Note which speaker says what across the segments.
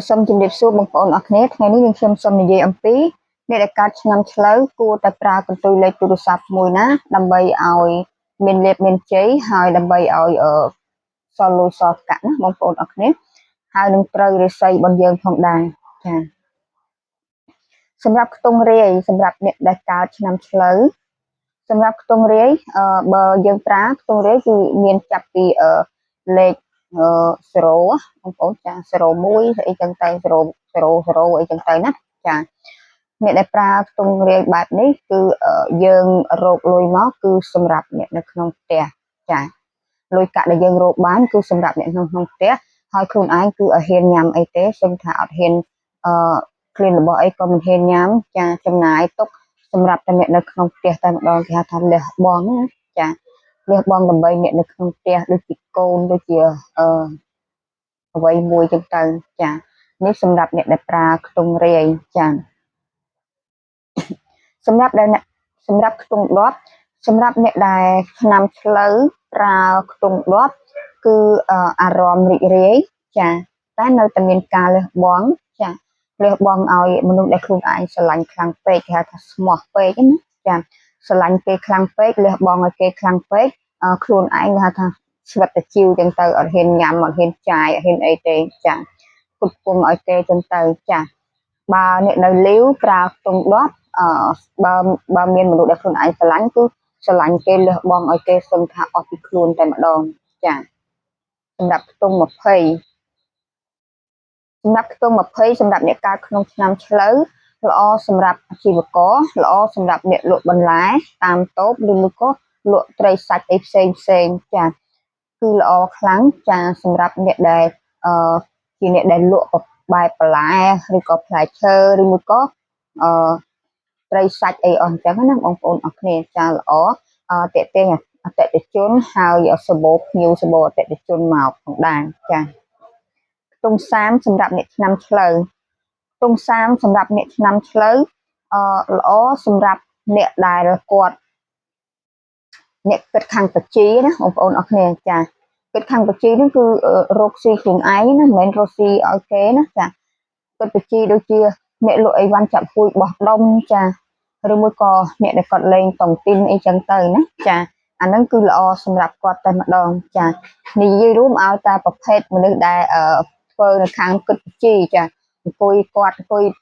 Speaker 1: សូមជម្រាបសួរបងប្អូនអរគ្នាថ្ងៃនេះយើងខ្ញុំសូមនិយាយអំពីអ្នកដែលកើតឆ្នាំឆ្លូវគួរតែប្រើកន្ទុយលេខទូរស័ព្ទមួយណាដើម្បីឲ្យមានលាភមានជ័យហើយដើម្បីឲ្យសល់លុយសល់កាក់ណាបងប្អូនអរគ្នាហើយនឹងត្រូវរាសីរបស់យើងផងដែរចាសម្រាប់ខ្ទង់រាយសម្រាប់អ្នកដែលកើតឆ្នាំឆ្លូវសម្រាប់ខ្ទង់រាយបើយើងប្រើខ្ទង់រាយគឺមានចាប់ពីលេខ0បងប្អូនចា01អីចឹងទៅ000អីចឹងទៅណាចាអ្នកដែលប្រើខ្ទង់រាយបែបនេះគឺយើងរកលុយមកគឺសម្រាប់អ្នកនៅក្នុងផ្ទះចាលុយកាក់ដែលយើងរកបានគឺសម្រាប់អ្នកក្នុងផ្ទះហើយខ្លួនឯងគឺឲ្យហ៊ានញ៉ាំអីទេសឹងថាអត់ហ៊ានឃ្លានរបស់អីក៏មិនហ៊ានញ៉ាំចាចំណាយទុកសម្រាប់តែអ្នកនៅក្នុងផ្ទះតែម្ដងគេហៅថាលះបង់ណាចាលះបង់ដើម្បីអ្នកនៅក្នុងផ្ទះដូចជាកូនដូចជាអ្វីមួយចឹងទៅចានេះសម្រាប់អ្នកដែលប្រើខ្ទង់រាយចាសម្រាប់ខ្ទង់10សម្រាប់អ្នកដែលឆ្នាំឆ្លូវប្រើខ្ទង់10គឺអារម្មណ៍រីករាយចាតែនៅតែមានការលះបង់ចាលះបង់ឲ្យមនុស្សដែលខ្លួនឯងស្រឡាញ់ខ្លាំងពេកគេហៅថាស្មោះពេកណាចាស្រឡាញ់គេខ្លាំងពេកលះបង់ឲ្យគេខ្លាំងពេកខ្លួនឯងគេហៅថាស្វិតតែជីវចឹងទៅអត់ហ៊ានញ៉ាំអត់ហ៊ានចាយអត់ហ៊ានអីទេចាគុំគុំឲ្យគេចឹងទៅចាបើអ្នកនៅលាវប្រើខ្ទង់10បើមានមនុស្សដែលខ្លួនឯងស្រឡាញ់គឺស្រឡាញ់គេលះបង់ឲ្យគេសឹងថាអស់ពីខ្លួនតែម្ដងចាសម្រាប់ខ្ទង់20សម្រាប់ខ្ទង់20សម្រាប់អ្នកកើតក្នុងឆ្នាំឆ្លូវល្អសម្រាប់អាជីវករល្អសម្រាប់អ្នកលក់បន្លែតាមតូបឬមួយក៏លក់ត្រីសាច់អីផ្សេងចាគឺល្អខ្លាំងចាសម្រាប់អ្នកដែលជាអ្នកដែលលក់បែបបន្លែឬក៏ផ្លែឈើឬមួយក៏ត្រីសាច់អីអស់អញ្ចឹងណាបងប្អូនអរគ្នាចាល្អតេទៀងអតិថិជនហើយសម្បូរភ្ញៀវសម្បូរអតិថិជនមកផងដែរចាខ្ទង់30សម្រាប់អ្នកឆ្នាំឆ្លូវខ្ទង់30សម្រាប់អ្នកឆ្នាំឆ្លូវល្អសម្រាប់អ្នកដែលគាត់អ្នកគិតខាងបជាណាបងប្អូនអរគ្នាចាគិតខាងបជានេះគឺរកស៊ីខ្លួនឯងណាមិនមែនរកស៊ីឲ្យគេណាចាគិតបជាដូចជាអ្នកលក់អីវ៉ាន់ចាប់ពួយបោះដុំចាឬមួយក៏អ្នកដែលគាត់លេងតុងទីនអីចឹងទៅណាចាអាហ្នឹងគឺល្អសម្រាប់គាត់តែម្ដងចានិយាយរួមឲ្យតែប្រភេទមនុស្សដែលធ្វើនៅខាងគិតបជាចាអង្គុយ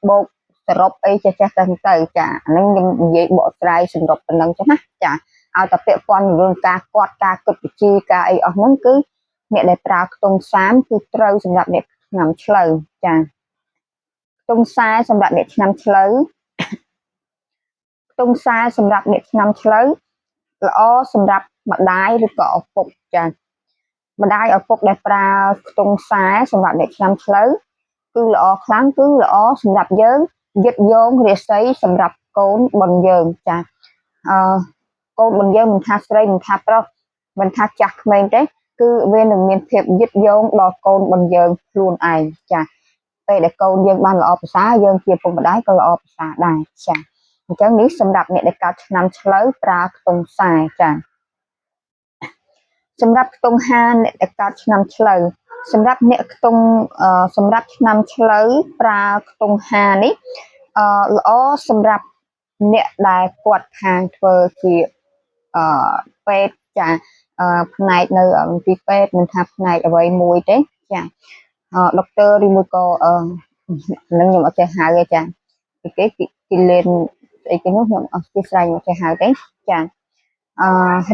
Speaker 1: បោកសរុបអីចេះតែទៅចាអាហ្នឹងខ្ញុំនិយាយបកស្រាយសរុបប៉ុណ្ណឹងចឹងណាចាឲ្យតែពាក់ព័ន្ធនឹងរឿងការគិតវិជាការអីអស់ហ្នឹងគឺអ្នកដែលប្រើខ្ទង់30គឺត្រូវសម្រាប់អ្នកឆ្នាំឆ្លូវចាខ្ទង់40សម្រាប់អ្នកឆ្នាំឆ្លូវខ្ទង់40សម្រាប់អ្នកឆ្នាំឆ្លូវល្អសម្រាប់ម្ដាយឬក៏ឪពុកចាម្ដាយឪពុកដែលប្រើខ្ទង់40សម្រាប់អ្នកឆ្នាំឆ្លូវគឺល្អខ្លាំងគឺល្អសម្រាប់យើងយឹតយងរាសីសម្រាប់កូនបងយើងចាកូនរបស់យើងមិនថាស្រីមិនថាប្រុសមិនថាចាស់ក្មេងទេគឺវានឹងមានភាពយឹតយងដល់កូនរបស់យើងខ្លួនឯងចាពេលដែលកូនយើងបានល្អប្រសើរយើងជាពុកម្ដាយក៏ល្អប្រសើរដែរចាអញ្ចឹងនេះសម្រាប់អ្នកដែលកើតឆ្នាំឆ្លូវប្រើខ្ទង់40ចាសម្រាប់ខ្ទង់50អ្នកដែលកើតឆ្នាំឆ្លូវសម្រាប់អ្នកខ្ទង់សម្រាប់ឆ្នាំឆ្លូវប្រើខ្ទង់50នេះល្អសម្រាប់អ្នកដែលគាត់ខាងធ្វើជាពេទ្យចាផ្នែកនៅទីពេទ្យមិនថាផ្នែកអ្វីមួយទេចាដុកទ័រឬមួយក៏នឹងខ្ញុំអត់ចេះហៅទេចាគេលេនអីគេនោះខ្ញុំអត់ចេះស្រាយមកចេះហៅទេចា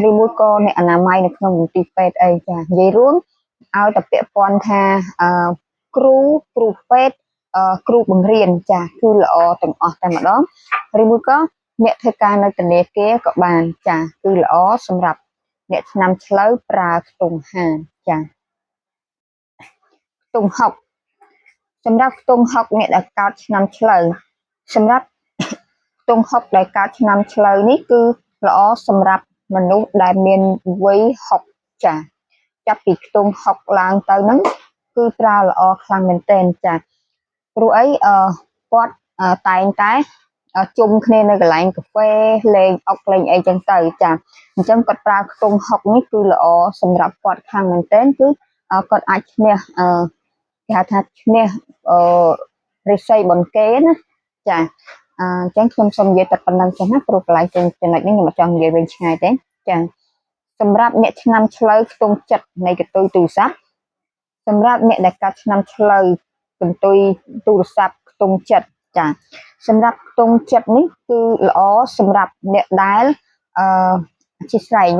Speaker 1: ឬមួយក៏អ្នកអនាម័យនៅក្នុងមន្ទីរពេទ្យអីចានិយាយរួមឲ្យតែពាក់ព័ន្ធថាគ្រូពេទ្យគ្រូបង្រៀនចាគឺល្អទាំងអស់តែម្ដងឬមួយក៏អ្នកធ្វើការនៅធនាគារក៏បានចាគឺល្អសម្រាប់អ្នកឆ្នាំឆ្លូវប្រើខ្ទង់50ចាខ្ទង់60សម្រាប់ខ្ទង់60អ្នកដែលកើតឆ្នាំឆ្លូវសម្រាប់ខ្ទង់60ដែលកើតឆ្នាំឆ្លូវនេះគឺល្អសម្រាប់មនុស្សដែលមានវ័យ60ចាចាប់ពីខ្ទង់60ឡើងទៅហ្នឹងគឺប្រើល្អខ្លាំងមែនទែនចាព្រោះអីគាត់តែងតែជុំគ្នានៅកន្លែងកាហ្វេលេងអុកលេងអីចឹងទៅចាអញ្ចឹងគាត់ប្រើខ្ទង់60នេះគឺល្អសម្រាប់គាត់ខ្លាំងមែនទែនគឺគាត់អាចឈ្នះ គេហៅថាឈ្នះរិស័យបនកេណាចាអញ្ចឹងខ្ញុំសូមនិយាយតែប៉ុណ្្នឹងចឹងណាព្រោះកន្លែងចំណុចនេះខ្ញុំអត់ចង់និយាយវិញឆ្ងាយទេចាសម្រាប់អ្នកឆ្នាំឆ្លូវខ្ទង់ចិត្តនៃកន្ទុយទូរស័ព្ទសម្រាប់អ្នកដែលកាត់ឆ្នាំឆ្លូវកន្ទុយទូរស័ព្ទខ្ទង់ចិត្តចាសម្រាប់ខ្ទង់ចិត្តនេះគឺល្អសម្រាប់អ្នកដែលជាស្រ័យខ្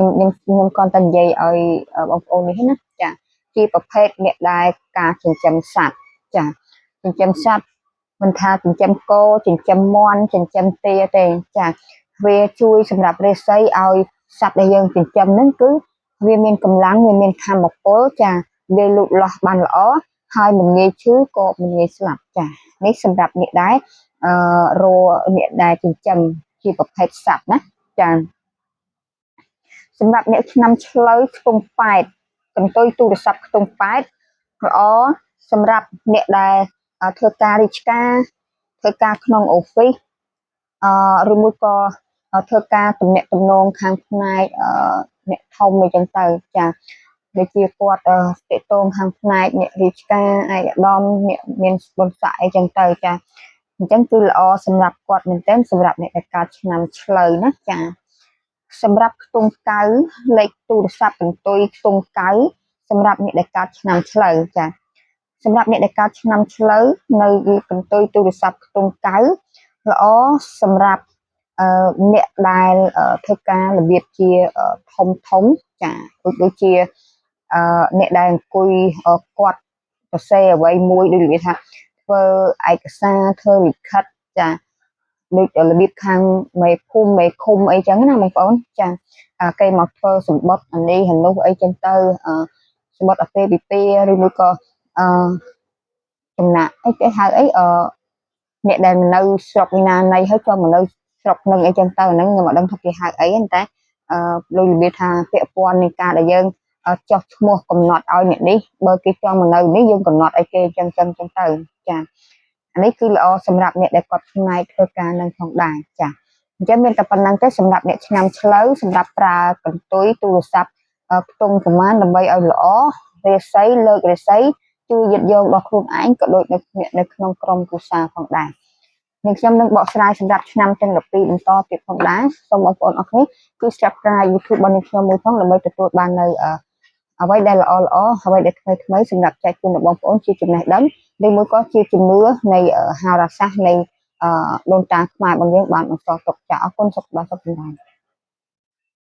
Speaker 1: ញុំគាត់តែនិយាយឲ្យបងប្អូននេះណាចាជាប្រភេទអ្នកដែលការចិញ្ចឹមសត្វចាចិញ្ចឹមសត្វមិនថាចិញ្ចឹមគោចិញ្ចឹមមាន់ចិញ្ចឹមទាទេចាវាជួយសម្រាប់រាសីឲ្យសត្វដែលយើងចិញ្ចឹមហ្នឹងគឺវាមានកម្លាំងវាមានធម៌ពលចាវាលូតលាស់បានល្អហើយមិនងាយឈឺក៏មិនងាយស្លាប់ចានេះសម្រាប់អ្នកដែលរអ្នកដែលចិញ្ចឹមជាប្រភេទសត្វណាចាសម្រាប់អ្នកឆ្នាំឆ្លូវខ្ទង់ប៉ែតកន្ទុយទូរស័ព្ទខ្ទង់ប៉ែតល្អសម្រាប់អ្នកដែលធ្វើការរាជការធ្វើការក្នុងអូហ្វីសឬមួយក៏ធ្វើការទំនាក់ទំនងខាងផ្នែកអ្នកធំអីចឹងទៅចាដូចជាគាត់តេតងខាងផ្នែកអ្នករាជការឯកឧត្តមអ្នកមានបុណ្យស័ក្តិអីចឹងទៅចាអញ្ចឹងគឺល្អសម្រាប់គាត់មែនទែនសម្រាប់អ្នកដែលកើតឆ្នាំឆ្លូវណាចាសម្រាប់ខ្ទង់កៅលេខទូរស័ព្ទកន្ទុយខ្ទង់កៅសម្រាប់អ្នកដែលកើតឆ្នាំឆ្លូវចាសម្រាប់អ្នកដែលកើតឆ្នាំឆ្លូវនៅកន្ទុយទូរស័ព្ទខ្ទង់កៅល្អសម្រាប់អ្នកដែលធ្វើការរបៀបជាធំចាដូចជាអ្នកដែលអង្គុយគាត់សរសេរអ្វីមួយដូចនិយាយថាធ្វើឯកសារធ្វើលិខិតចាដូចរបៀបខាងមេភូមិមេឃុំអីចឹងណាបងប្អូនចាគេមកធ្វើសម្បត្តិអានេះអានោះអីចឹងទៅសម្បត្តិអាពាហ៍ពិពាហ៍ឬមួយក៏ចំណាក់អីគេហៅអីអ្នកដែលនៅស្រុកណាណីហើយចូលមកនៅស្រុកនឹងអីចឹងទៅហ្នឹងខ្ញុំអត់ដឹងថាគេហៅអីតែលោកនិយាយថាពាក់ព័ន្ធនៃការដែលយើងចោះឈ្មោះកំណត់ឲ្យអ្នកនេះបើគេចង់មកនៅនេះយើងកំណត់ឲ្យគេចឹងទៅចាអានេះគឺល្អសម្រាប់អ្នកដែលគាត់ផ្នែកធ្វើការនឹងផងដែរចាអញ្ចឹងមានតែប៉ុណ្្នឹងទេសម្រាប់អ្នកឆ្នាំឆ្លូវសម្រាប់ប្រើកន្ទុយទូរស័ព្ទខ្ទង់ប្រមាណដើម្បីឲ្យល្អរាសីលើករាសីជួយយឹតយកដល់ខ្លួនឯងក៏ដូចនៅក្នុងក្រុមគ្រួសារផងដែរនឹងខ្ញុំនឹងបកស្រាយសម្រាប់ឆ្នាំទាំង12បន្តទៀតផងដែរសូមបងប្អូនអរគុណគឺ Subscribe YouTube របស់ខ្ញុំមួយផងដើម្បីទទួលបាននៅអ្វីដែលល្អអ្វីដែលថ្មីសម្រាប់ចែកជូនដល់បងប្អូនជាចំណេះដឹងឬមួយក៏ជាជំនឿនៃហោរាសាស្ត្រនៃដូនតាខ្មែររបស់យើងបានបន្តទុកចាអរគុណសុខសប្បាយសុខចម្រើន